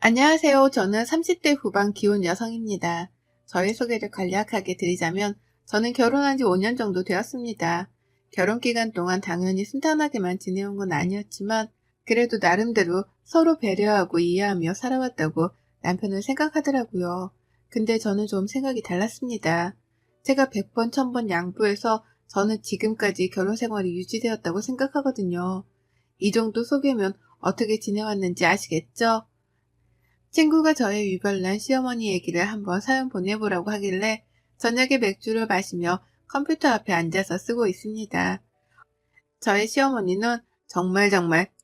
안녕하세요. 저는 30대 후반 기혼 여성입니다. 저의 소개를 간략하게 드리자면 저는 결혼한 지 5년 정도 되었습니다. 결혼 기간 동안 당연히 순탄하게만 지내온 건 아니었지만 그래도 나름대로 서로 배려하고 이해하며 살아왔다고 남편은 생각하더라고요. 근데 저는 좀 생각이 달랐습니다. 제가 100번, 1000번 양보해서 저는 지금까지 결혼 생활이 유지되었다고 생각하거든요. 이 정도 소개면 어떻게 지내왔는지 아시겠죠? 친구가 저의 유별난 시어머니 얘기를 한번 사연 보내보라고 하길래 저녁에 맥주를 마시며 컴퓨터 앞에 앉아서 쓰고 있습니다. 저의 시어머니는 정말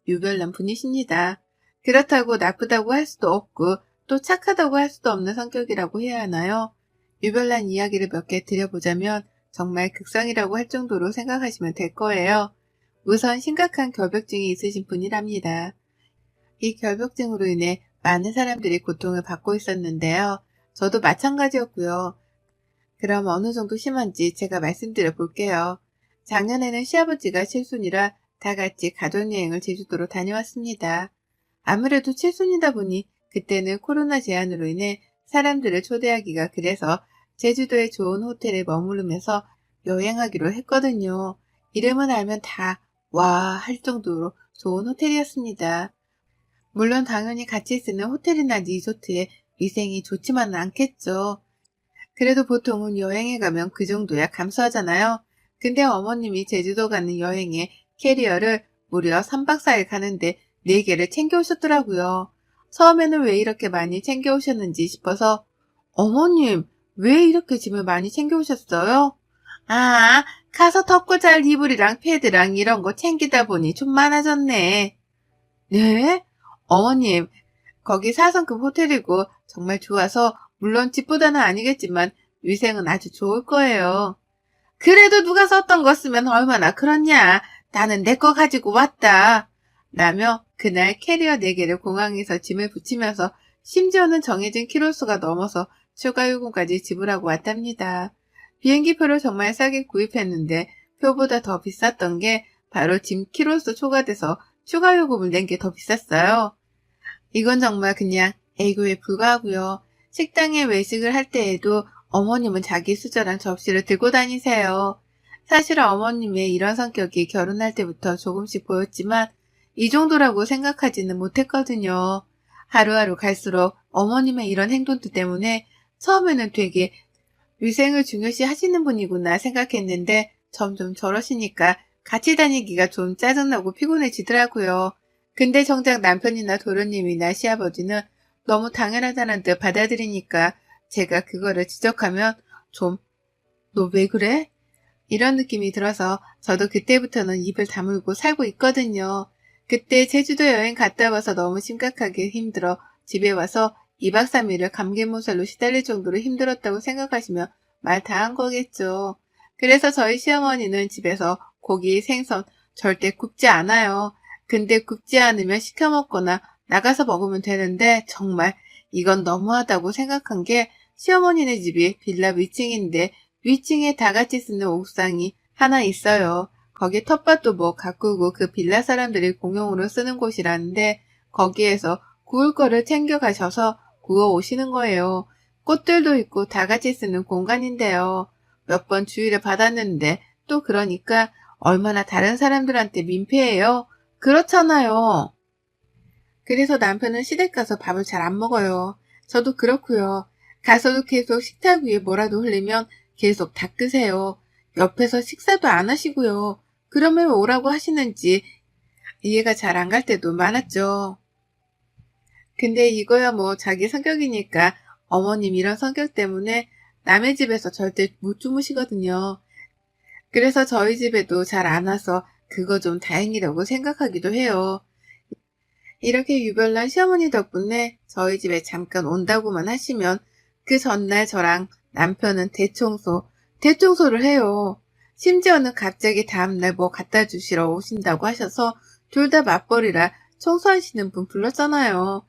유별난 분이십니다. 그렇다고 나쁘다고 할 수도 없고 또 착하다고 할 수도 없는 성격이라고 해야 하나요? 유별난 이야기를 몇 개 드려보자면 정말 극성이라고 할 정도로 생각하시면 될 거예요. 우선 심각한 결벽증이 있으신 분이랍니다. 이 결벽증으로 인해 많은 사람들이 고통을 받고 있었는데요. 저도 마찬가지였고요. 그럼 어느 정도 심한지 제가 말씀드려 볼게요. 작년에는 시아버지가 칠순이라 다 같이 가족여행을 제주도로 다녀왔습니다. 아무래도 칠순이다 보니 그때는 코로나 제한으로 인해 사람들을 초대하기가 그래서 제주도의 좋은 호텔에 머무르면서 여행하기로 했거든요. 이름은 알면 다 와 할 정도로 좋은 호텔이었습니다. 물론 당연히 같이 쓰는 호텔이나 리조트의 위생이 좋지만은 않겠죠. 그래도 보통은 여행에 가면 그 정도야 감수하잖아요. 근데 어머님이 제주도 가는 여행에 캐리어를 무려 3박 4일 가는데 4개를 챙겨오셨더라고요. 처음에는 왜 이렇게 많이 챙겨오셨는지 싶어서 어머님, 왜 이렇게 짐을 많이 챙겨오셨어요? 아, 가서 덮고 잘 이불이랑 패드랑 이런 거 챙기다 보니 좀 많아졌네. 네? 어머님, 거기 4성급 호텔이고 정말 좋아서 물론 집보다는 아니겠지만 위생은 아주 좋을 거예요. 그래도 누가 썼던 거 쓰면 얼마나 그렇냐. 나는 내 거 가지고 왔다. 라며 그날 캐리어 4개를 공항에서 짐을 붙이면서 심지어는 정해진 키로수가 넘어서 추가 요금까지 지불하고 왔답니다. 비행기표를 정말 싸게 구입했는데 표보다 더 비쌌던 게 바로 짐 키로수 초과돼서 추가 요금을 낸 게 더 비쌌어요. 이건 정말 그냥 애교에 불과하고요. 식당에 외식을 할 때에도 어머님은 자기 수저랑 접시를 들고 다니세요. 사실 어머님의 이런 성격이 결혼할 때부터 조금씩 보였지만 이 정도라고 생각하지는 못했거든요. 하루하루 갈수록 어머님의 이런 행동들 때문에 처음에는 되게 위생을 중요시 하시는 분이구나 생각했는데 점점 저러시니까 같이 다니기가 좀 짜증나고 피곤해지더라고요. 근데 정작 남편이나 도련님이나 시아버지는 너무 당연하다는 듯 받아들이니까 제가 그거를 지적하면 좀 너 왜 그래? 이런 느낌이 들어서 저도 그때부터는 입을 다물고 살고 있거든요. 그때 제주도 여행 갔다 와서 너무 심각하게 힘들어 집에 와서 2박 3일을 감기몸살로 시달릴 정도로 힘들었다고 생각하시면 말 다 한 거겠죠. 그래서 저희 시어머니는 집에서 고기, 생선 절대 굽지 않아요. 근데 굽지 않으면 시켜 먹거나 나가서 먹으면 되는데 정말 이건 너무하다고 생각한 게 시어머니네 집이 빌라 위층인데 위층에 다 같이 쓰는 옥상이 하나 있어요. 거기 텃밭도 뭐 가꾸고 그 빌라 사람들이 공용으로 쓰는 곳이라는데 거기에서 구울 거를 챙겨 가셔서 구워 오시는 거예요. 꽃들도 있고 다 같이 쓰는 공간인데요. 몇 번 주의를 받았는데 또 그러니까 얼마나 다른 사람들한테 민폐예요? 그렇잖아요. 그래서 남편은 시댁 가서 밥을 잘 안 먹어요. 저도 그렇고요. 가서도 계속 식탁 위에 뭐라도 흘리면 계속 닦으세요. 옆에서 식사도 안 하시고요. 그러면 왜 오라고 하시는지 이해가 잘 안 갈 때도 많았죠. 근데 이거야 뭐 자기 성격이니까 어머님 이런 성격 때문에 남의 집에서 절대 못 주무시거든요. 그래서 저희 집에도 잘 안 와서 그거 좀 다행이라고 생각하기도 해요. 이렇게 유별난 시어머니 덕분에 저희 집에 잠깐 온다고만 하시면 그 전날 저랑 남편은 대청소를 해요. 심지어는 갑자기 다음날 뭐 갖다 주시러 오신다고 하셔서 둘 다 맞벌이라 청소하시는 분 불렀잖아요.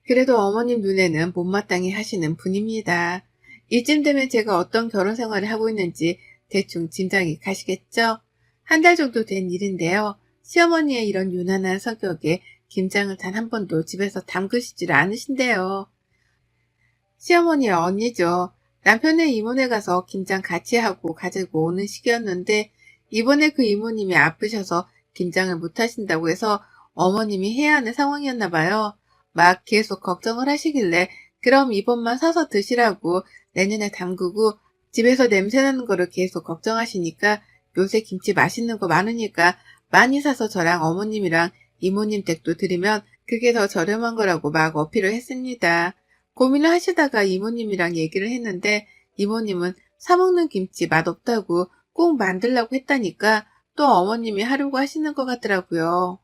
그래도 어머님 눈에는 못마땅해 하시는 분입니다. 이쯤 되면 제가 어떤 결혼 생활을 하고 있는지 대충 짐작이 가시겠죠? 한 달 정도 된 일인데요. 시어머니의 이런 유난한 성격에 김장을 단 한 번도 집에서 담그시질 않으신대요. 시어머니의 언니죠. 남편의 이모네 가서 김장 같이 하고 가지고 오는 시기였는데 이번에 그 이모님이 아프셔서 김장을 못 하신다고 해서 어머님이 해야 하는 상황이었나 봐요. 막 계속 걱정을 하시길래 그럼 이번만 사서 드시라고 내년에 담그고 집에서 냄새나는 거를 계속 걱정하시니까 요새 김치 맛있는 거 많으니까 많이 사서 저랑 어머님이랑 이모님 댁도 드리면 그게 더 저렴한 거라고 막 어필을 했습니다. 고민을 하시다가 이모님이랑 얘기를 했는데 이모님은 사먹는 김치 맛없다고 꼭 만들라고 했다니까 또 어머님이 하려고 하시는 것 같더라고요.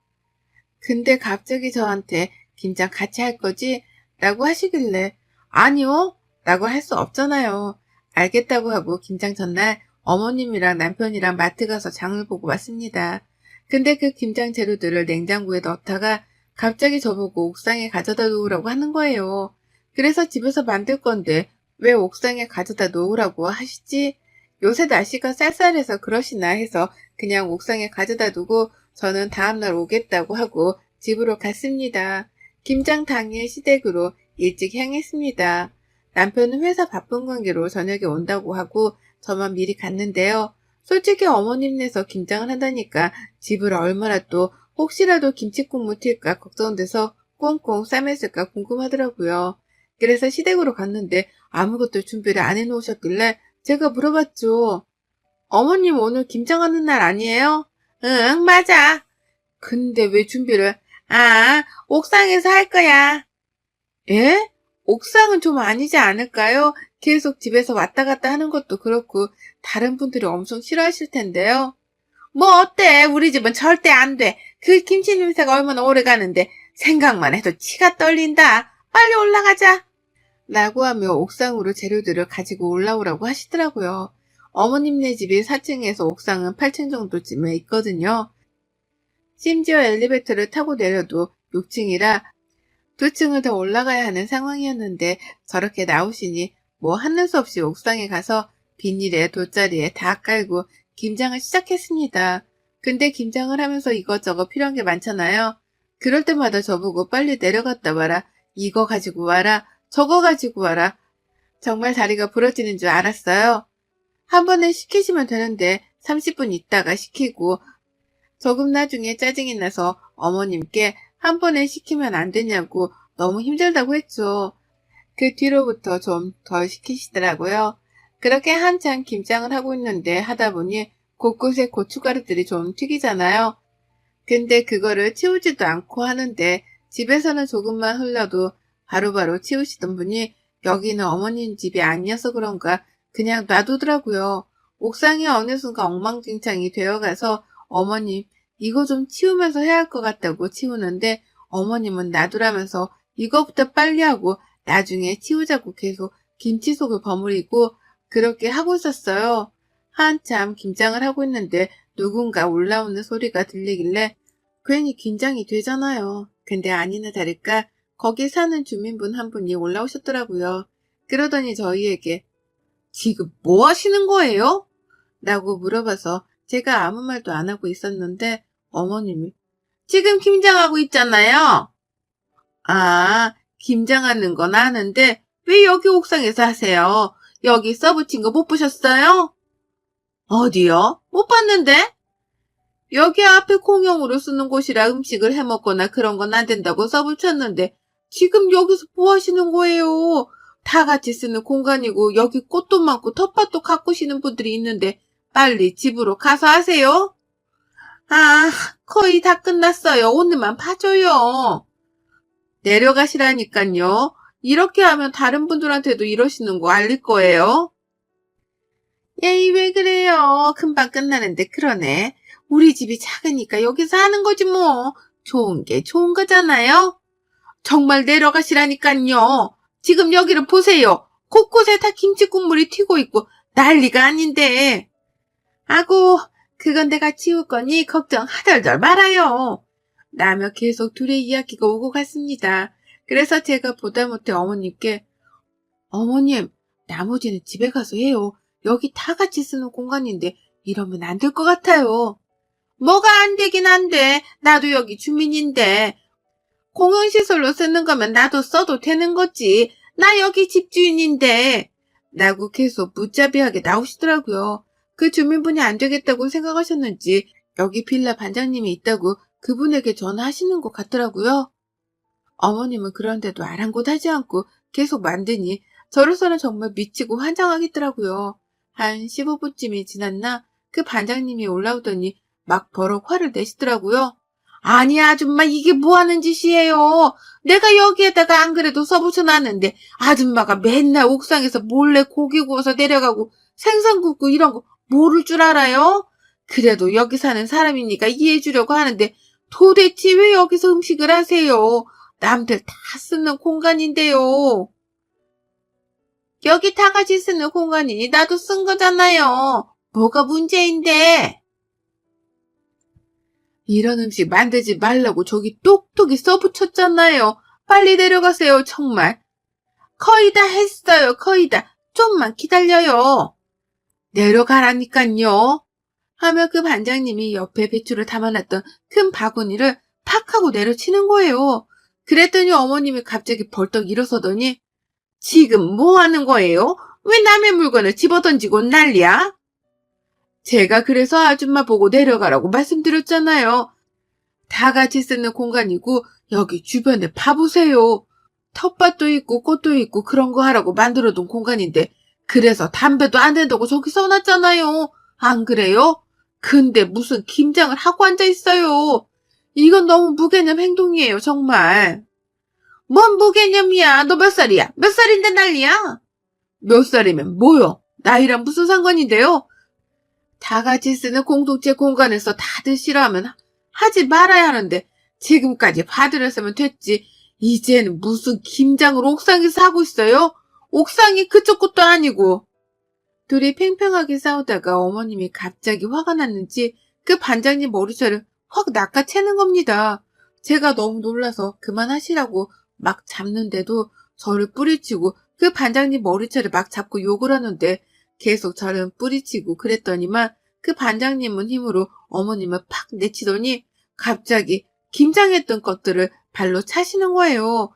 근데 갑자기 저한테 김장 같이 할 거지? 라고 하시길래 아니요? 라고 할 수 없잖아요. 알겠다고 하고 김장 전날 어머님이랑 남편이랑 마트 가서 장을 보고 왔습니다. 근데 그 김장 재료들을 냉장고에 넣다가 갑자기 저보고 옥상에 가져다 놓으라고 하는 거예요. 그래서 집에서 만들 건데 왜 옥상에 가져다 놓으라고 하시지? 요새 날씨가 쌀쌀해서 그러시나 해서 그냥 옥상에 가져다 두고 저는 다음날 오겠다고 하고 집으로 갔습니다. 김장 당일 시댁으로 일찍 향했습니다. 남편은 회사 바쁜 관계로 저녁에 온다고 하고 저만 미리 갔는데요. 솔직히 어머님네서 김장을 한다니까 집을 얼마나 또 혹시라도 김치국 묻힐까 걱정돼서 꽁꽁 싸맸을까 궁금하더라고요. 그래서 시댁으로 갔는데 아무것도 준비를 안 해놓으셨길래 제가 물어봤죠. 어머님 오늘 김장하는 날 아니에요? 응, 맞아. 근데 왜 준비를? 옥상에서 할 거야. 예? 옥상은 좀 아니지 않을까요? 계속 집에서 왔다 갔다 하는 것도 그렇고 다른 분들이 엄청 싫어하실 텐데요. 뭐 어때? 우리 집은 절대 안 돼. 그 김치 냄새가 얼마나 오래 가는데 생각만 해도 치가 떨린다. 빨리 올라가자. 라고 하며 옥상으로 재료들을 가지고 올라오라고 하시더라고요. 어머님네 집이 4층에서 옥상은 8층 정도쯤에 있거든요. 심지어 엘리베이터를 타고 내려도 6층이라 2층을 더 올라가야 하는 상황이었는데 저렇게 나오시니 뭐 하는 수 없이 옥상에 가서 비닐에 돗자리에 다 깔고 김장을 시작했습니다. 근데 김장을 하면서 이것저것 필요한 게 많잖아요. 그럴 때마다 저보고 빨리 내려갔다 와라. 이거 가지고 와라. 저거 가지고 와라. 정말 다리가 부러지는 줄 알았어요. 한 번에 시키시면 되는데 30분 있다가 시키고 조금 나중에 짜증이 나서 어머님께 한 번에 시키면 안 되냐고 너무 힘들다고 했죠. 그 뒤로부터 좀 덜 시키시더라고요. 그렇게 한창 김장을 하고 있는데 하다 보니 곳곳에 고춧가루들이 좀 튀기잖아요. 근데 그거를 치우지도 않고 하는데 집에서는 조금만 흘러도 바로바로 치우시던 분이 여기는 어머님 집이 아니어서 그런가 그냥 놔두더라고요. 옥상이 어느 순간 엉망진창이 되어가서 어머님 이거 좀 치우면서 해야 할 것 같다고 치우는데 어머님은 놔두라면서 이거부터 빨리 하고 나중에 치우자고 계속 김치속을 버무리고 그렇게 하고 있었어요. 한참 김장을 하고 있는데 누군가 올라오는 소리가 들리길래 괜히 긴장이 되잖아요. 근데 아니나 다를까 거기 사는 주민분 한 분이 올라오셨더라고요. 그러더니 저희에게 지금 뭐 하시는 거예요? 라고 물어봐서 제가 아무 말도 안 하고 있었는데 어머님이 지금 김장하고 있잖아요. 김장하는 건 아는데 왜 여기 옥상에서 하세요? 여기 써붙인 거 못 보셨어요? 어디요? 못 봤는데? 여기 앞에 공용으로 쓰는 곳이라 음식을 해먹거나 그런 건 안 된다고 써붙였는데 지금 여기서 뭐 하시는 거예요? 다 같이 쓰는 공간이고 여기 꽃도 많고 텃밭도 가꾸시는 분들이 있는데 빨리 집으로 가서 하세요. 거의 다 끝났어요. 오늘만 봐줘요. 내려가시라니깐요. 이렇게 하면 다른 분들한테도 이러시는 거 알릴 거예요. 에이, 왜 그래요? 금방 끝나는데 그러네. 우리 집이 작으니까 여기서 하는 거지 뭐. 좋은 게 좋은 거잖아요. 정말 내려가시라니깐요. 지금 여기를 보세요. 곳곳에 다 김치 국물이 튀고 있고 난리가 아닌데. 아고, 그건 내가 치울 거니 걱정 하덜덜 말아요. 라며 계속 둘의 이야기가 오고 갔습니다. 그래서 제가 보다 못해 어머님께 어머님, 나머지는 집에 가서 해요. 여기 다 같이 쓰는 공간인데 이러면 안 될 것 같아요. 뭐가 안 되긴 한데 나도 여기 주민인데 공용시설로 쓰는 거면 나도 써도 되는 거지. 나 여기 집주인인데. 라고 계속 무자비하게 나오시더라고요. 그 주민분이 안 되겠다고 생각하셨는지 여기 빌라 반장님이 있다고 그분에게 전화하시는 것 같더라고요. 어머님은 그런데도 아랑곳하지 않고 계속 만드니 저로서는 정말 미치고 환장하겠더라고요. 한 15분쯤이 지났나 그 반장님이 올라오더니 막 버럭 화를 내시더라고요. 아니 아줌마 이게 뭐하는 짓이에요. 내가 여기에다가 안 그래도 써붙여놨는데 아줌마가 맨날 옥상에서 몰래 고기 구워서 내려가고 생선 굽고 이런 거 모를 줄 알아요? 그래도 여기 사는 사람이니까 이해해 주려고 하는데 도대체 왜 여기서 음식을 하세요? 남들 다 쓰는 공간인데요. 여기 다 같이 쓰는 공간이니 나도 쓴 거잖아요. 뭐가 문제인데? 이런 음식 만들지 말라고 저기 똑똑히 써붙였잖아요. 빨리 내려가세요, 정말. 거의 다 했어요, 거의 다. 좀만 기다려요. 내려가라니깐요. 하며 그 반장님이 옆에 배추를 담아놨던 큰 바구니를 팍 하고 내려치는 거예요. 그랬더니 어머님이 갑자기 벌떡 일어서더니 지금 뭐 하는 거예요? 왜 남의 물건을 집어던지고 난리야? 제가 그래서 아줌마 보고 내려가라고 말씀드렸잖아요. 다 같이 쓰는 공간이고 여기 주변에 봐보세요. 텃밭도 있고 꽃도 있고 그런 거 하라고 만들어둔 공간인데 그래서 담배도 안 된다고 저기 써놨잖아요. 안 그래요? 근데 무슨 김장을 하고 앉아있어요. 이건 너무 무개념 행동이에요, 정말. 뭔 무개념이야? 너 몇 살이야? 몇 살인데 난리야? 몇 살이면 뭐요? 나이랑 무슨 상관인데요? 다 같이 쓰는 공동체 공간에서 다들 싫어하면 하지 말아야 하는데 지금까지 봐드렸으면 됐지. 이제는 무슨 김장을 옥상에서 하고 있어요? 옥상이 그쪽 것도 아니고. 둘이 팽팽하게 싸우다가 어머님이 갑자기 화가 났는지 그 반장님 머리채를 확 낚아채는 겁니다. 제가 너무 놀라서 그만하시라고 막 잡는데도 저를 뿌리치고 그 반장님 머리채를 막 잡고 욕을 하는데 계속 저를 뿌리치고 그랬더니만 그 반장님은 힘으로 어머님을 팍 내치더니 갑자기 김장했던 것들을 발로 차시는 거예요.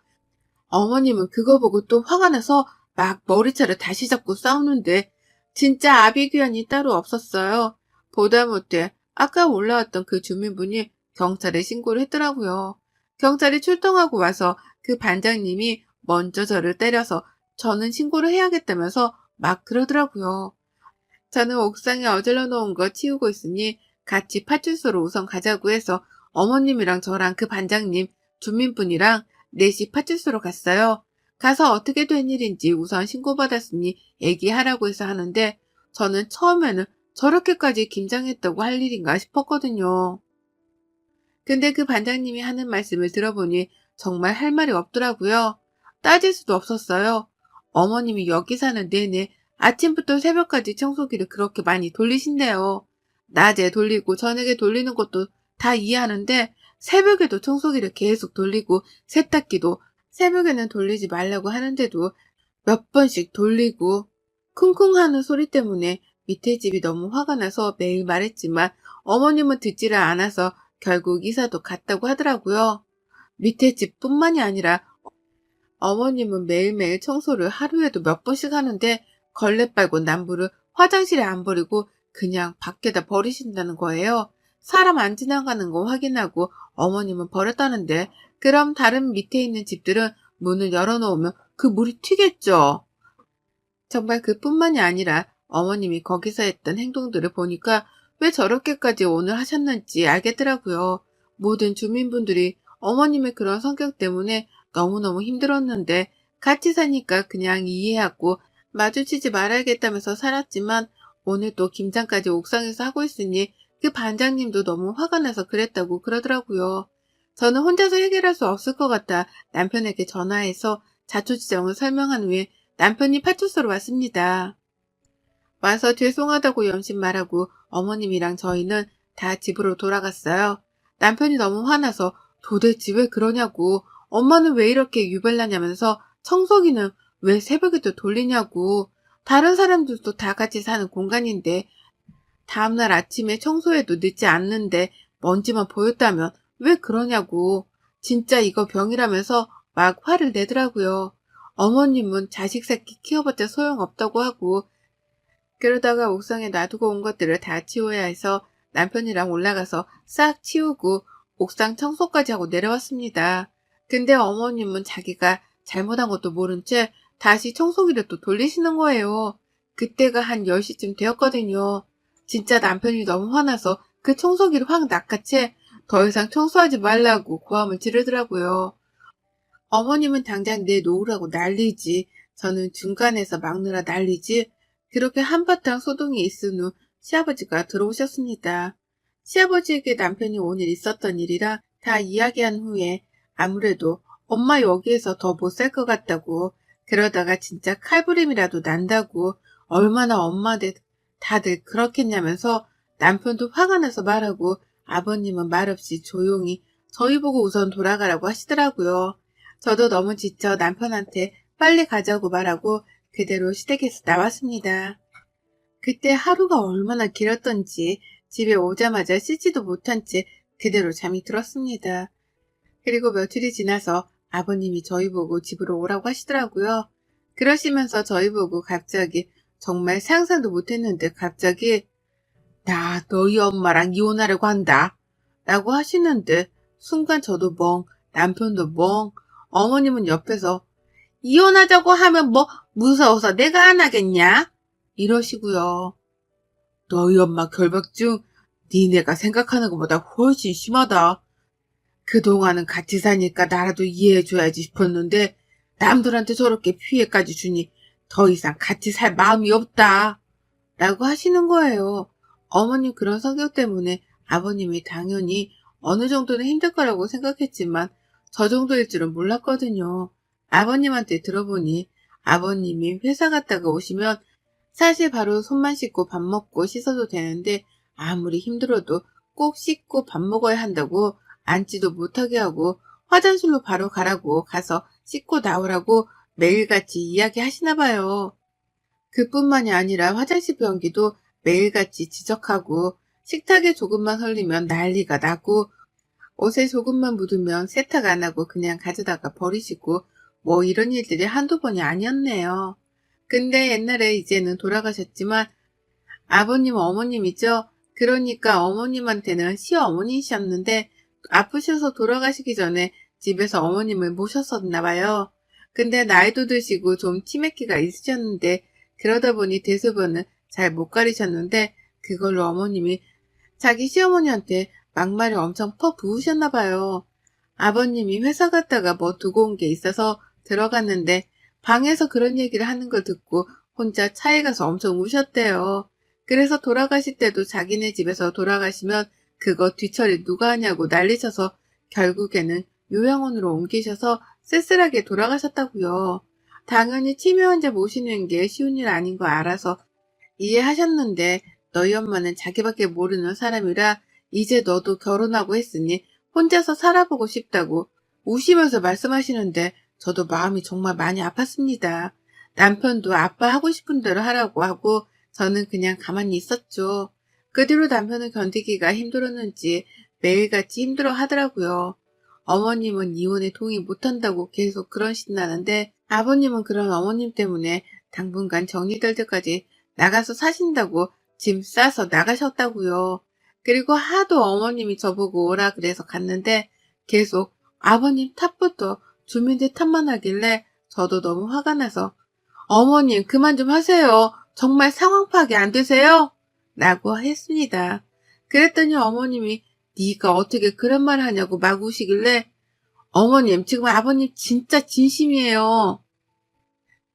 어머님은 그거 보고 또 화가 나서 막 머리채를 다시 잡고 싸우는데 진짜 아비규환이 따로 없었어요. 보다 못해 아까 올라왔던 그 주민분이 경찰에 신고를 했더라고요. 경찰이 출동하고 와서 그 반장님이 먼저 저를 때려서 저는 신고를 해야겠다면서 막 그러더라고요. 저는 옥상에 어질러 놓은 거 치우고 있으니 같이 파출소로 우선 가자고 해서 어머님이랑 저랑 그 반장님, 주민분이랑 넷이 파출소로 갔어요. 가서 어떻게 된 일인지 우선 신고받았으니 얘기하라고 해서 하는데 저는 처음에는 저렇게까지 김장했다고 할 일인가 싶었거든요. 근데 그 반장님이 하는 말씀을 들어보니 정말 할 말이 없더라고요. 따질 수도 없었어요. 어머님이 여기 사는 내내 아침부터 새벽까지 청소기를 그렇게 많이 돌리신대요. 낮에 돌리고 저녁에 돌리는 것도 다 이해하는데 새벽에도 청소기를 계속 돌리고 세탁기도 새벽에는 돌리지 말라고 하는데도 몇 번씩 돌리고 쿵쿵 하는 소리 때문에 밑에 집이 너무 화가 나서 매일 말했지만 어머님은 듣지를 않아서 결국 이사도 갔다고 하더라고요. 밑에 집뿐만이 아니라 어머님은 매일매일 청소를 하루에도 몇 번씩 하는데 걸레 빨고 남부를 화장실에 안 버리고 그냥 밖에다 버리신다는 거예요. 사람 안 지나가는 거 확인하고 어머님은 버렸다는데 그럼 다른 밑에 있는 집들은 문을 열어놓으면 그 물이 튀겠죠. 정말 그뿐만이 아니라 어머님이 거기서 했던 행동들을 보니까 왜 저렇게까지 오늘 하셨는지 알겠더라고요. 모든 주민분들이 어머님의 그런 성격 때문에 너무너무 힘들었는데 같이 사니까 그냥 이해하고 마주치지 말아야겠다면서 살았지만 오늘 또 김장까지 옥상에서 하고 있으니 그 반장님도 너무 화가 나서 그랬다고 그러더라고요. 저는 혼자서 해결할 수 없을 것 같아 남편에게 전화해서 자초지종을 설명한 후에 남편이 파출소로 왔습니다. 와서 죄송하다고 염심 말하고 어머님이랑 저희는 다 집으로 돌아갔어요. 남편이 너무 화나서 도대체 왜 그러냐고, 엄마는 왜 이렇게 유별나냐면서 청소기는 왜 새벽에도 돌리냐고, 다른 사람들도 다 같이 사는 공간인데 다음날 아침에 청소해도 늦지 않는데 먼지만 보였다면 왜 그러냐고, 진짜 이거 병이라면서 막 화를 내더라고요. 어머님은 자식 새끼 키워봤자 소용없다고 하고, 그러다가 옥상에 놔두고 온 것들을 다 치워야 해서 남편이랑 올라가서 싹 치우고 옥상 청소까지 하고 내려왔습니다. 근데 어머님은 자기가 잘못한 것도 모른 채 다시 청소기를 또 돌리시는 거예요. 그때가 한 10시쯤 되었거든요. 진짜 남편이 너무 화나서 그 청소기를 확 낚아채 더 이상 청소하지 말라고 고함을 지르더라고요. 어머님은 당장 내놓으라고 난리지. 저는 중간에서 막느라 난리지. 그렇게 한바탕 소동이 있은 후 시아버지가 들어오셨습니다. 시아버지에게 남편이 오늘 있었던 일이라 다 이야기한 후에 아무래도 엄마 여기에서 더 못 살 것 같다고, 그러다가 진짜 칼부림이라도 난다고, 얼마나 엄마들 다들 그렇겠냐면서 남편도 화가 나서 말하고 아버님은 말없이 조용히 저희 보고 우선 돌아가라고 하시더라고요. 저도 너무 지쳐 남편한테 빨리 가자고 말하고 그대로 시댁에서 나왔습니다. 그때 하루가 얼마나 길었던지 집에 오자마자 씻지도 못한 채 그대로 잠이 들었습니다. 그리고 며칠이 지나서 아버님이 저희 보고 집으로 오라고 하시더라고요. 그러시면서 저희 보고 갑자기, 정말 상상도 못했는데 갑자기 나 너희 엄마랑 이혼하려고 한다 라고 하시는데 순간 저도 멍, 남편도 멍, 어머님은 옆에서 이혼하자고 하면 뭐 무서워서 내가 안 하겠냐? 이러시고요. 너희 엄마 결박증 니네가 생각하는 것보다 훨씬 심하다. 그동안은 같이 사니까 나라도 이해해줘야지 싶었는데 남들한테 저렇게 피해까지 주니 더 이상 같이 살 마음이 없다 라고 하시는 거예요. 어머님 그런 성격 때문에 아버님이 당연히 어느 정도는 힘들 거라고 생각했지만 저 정도일 줄은 몰랐거든요. 아버님한테 들어보니 아버님이 회사 갔다가 오시면 사실 바로 손만 씻고 밥 먹고 씻어도 되는데 아무리 힘들어도 꼭 씻고 밥 먹어야 한다고 앉지도 못하게 하고 화장실로 바로 가라고 가서 씻고 나오라고 매일같이 이야기하시나 봐요. 그뿐만이 아니라 화장실 변기도 매일같이 지적하고 식탁에 조금만 흘리면 난리가 나고 옷에 조금만 묻으면 세탁 안 하고 그냥 가져다가 버리시고 뭐 이런 일들이 한두 번이 아니었네요. 근데 옛날에 이제는 돌아가셨지만 아버님 어머님이죠. 그러니까 어머님한테는 시어머니셨는데 아프셔서 돌아가시기 전에 집에서 어머님을 모셨었나 봐요. 근데 나이도 드시고 좀 치매기가 있으셨는데 그러다 보니 대소변을 잘 못 가리셨는데 그걸로 어머님이 자기 시어머니한테 막말을 엄청 퍼 부으셨나 봐요. 아버님이 회사 갔다가 뭐 두고 온 게 있어서 들어갔는데 방에서 그런 얘기를 하는 걸 듣고 혼자 차에 가서 엄청 우셨대요. 그래서 돌아가실 때도 자기네 집에서 돌아가시면 그거 뒤처리 누가 하냐고 난리셔서 결국에는 요양원으로 옮기셔서 쓸쓸하게 돌아가셨다고요. 당연히 치매 환자 모시는 게 쉬운 일 아닌 거 알아서 이해하셨는데 너희 엄마는 자기밖에 모르는 사람이라 이제 너도 결혼하고 했으니 혼자서 살아보고 싶다고 우시면서 말씀하시는데 저도 마음이 정말 많이 아팠습니다. 남편도 아빠 하고 싶은 대로 하라고 하고 저는 그냥 가만히 있었죠. 그 뒤로 남편은 견디기가 힘들었는지 매일같이 힘들어 하더라고요. 어머님은 이혼에 동의 못한다고 계속 그런 신나는데 아버님은 그런 어머님 때문에 당분간 정리될 때까지 나가서 사신다고 짐 싸서 나가셨다고요. 그리고 하도 어머님이 저보고 오라 그래서 갔는데 계속 아버님 탓부터 주민들 탓만 하길래 저도 너무 화가 나서 어머님 그만 좀 하세요. 정말 상황 파악이 안 되세요? 라고 했습니다. 그랬더니 어머님이 네가 어떻게 그런 말 하냐고 막 우시길래 어머님 지금 아버님 진짜 진심이에요.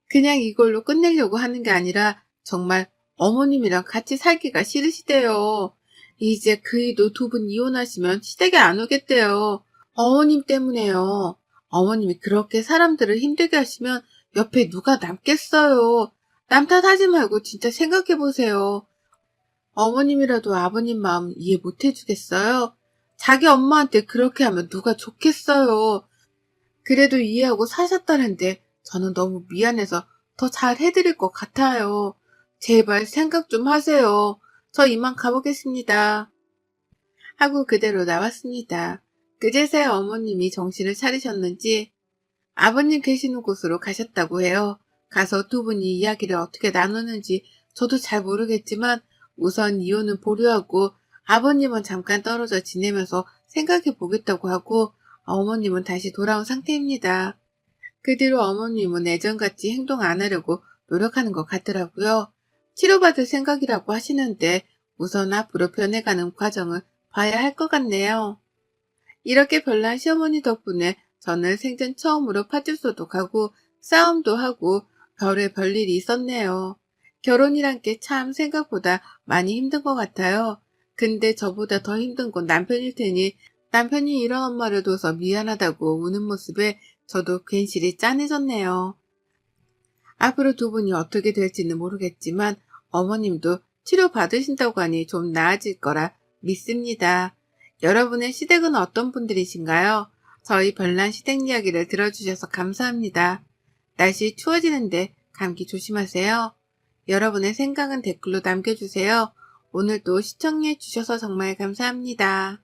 그냥 이걸로 끝내려고 하는 게 아니라 정말 어머님이랑 같이 살기가 싫으시대요. 이제 그이도 두 분 이혼하시면 시댁에 안 오겠대요. 어머님 때문에요. 어머님이 그렇게 사람들을 힘들게 하시면 옆에 누가 남겠어요. 남 탓하지 말고 진짜 생각해보세요. 어머님이라도 아버님 마음 이해 못 해주겠어요? 자기 엄마한테 그렇게 하면 누가 좋겠어요. 그래도 이해하고 사셨다는데 저는 너무 미안해서 더 잘 해드릴 것 같아요. 제발 생각 좀 하세요. 저 이만 가보겠습니다. 하고 그대로 나왔습니다. 그제서야 어머님이 정신을 차리셨는지 아버님 계시는 곳으로 가셨다고 해요. 가서 두 분이 이야기를 어떻게 나누는지 저도 잘 모르겠지만 우선 이혼은 보류하고 아버님은 잠깐 떨어져 지내면서 생각해 보겠다고 하고 어머님은 다시 돌아온 상태입니다. 그 뒤로 어머님은 예전같이 행동 안 하려고 노력하는 것 같더라고요. 치료받을 생각이라고 하시는데 우선 앞으로 변해가는 과정을 봐야 할 것 같네요. 이렇게 별난 시어머니 덕분에 저는 생전 처음으로 파출소도 가고 싸움도 하고 별일이 있었네요. 결혼이란 게 참 생각보다 많이 힘든 것 같아요. 근데 저보다 더 힘든 건 남편일 테니 남편이 이런 엄마를 둬서 미안하다고 우는 모습에 저도 괜시리 짠해졌네요. 앞으로 두 분이 어떻게 될지는 모르겠지만 어머님도 치료 받으신다고 하니 좀 나아질 거라 믿습니다. 여러분의 시댁은 어떤 분들이신가요? 저희 별난 시댁 이야기를 들어주셔서 감사합니다. 날씨 추워지는데 감기 조심하세요. 여러분의 생각은 댓글로 남겨주세요. 오늘도 시청해 주셔서 정말 감사합니다.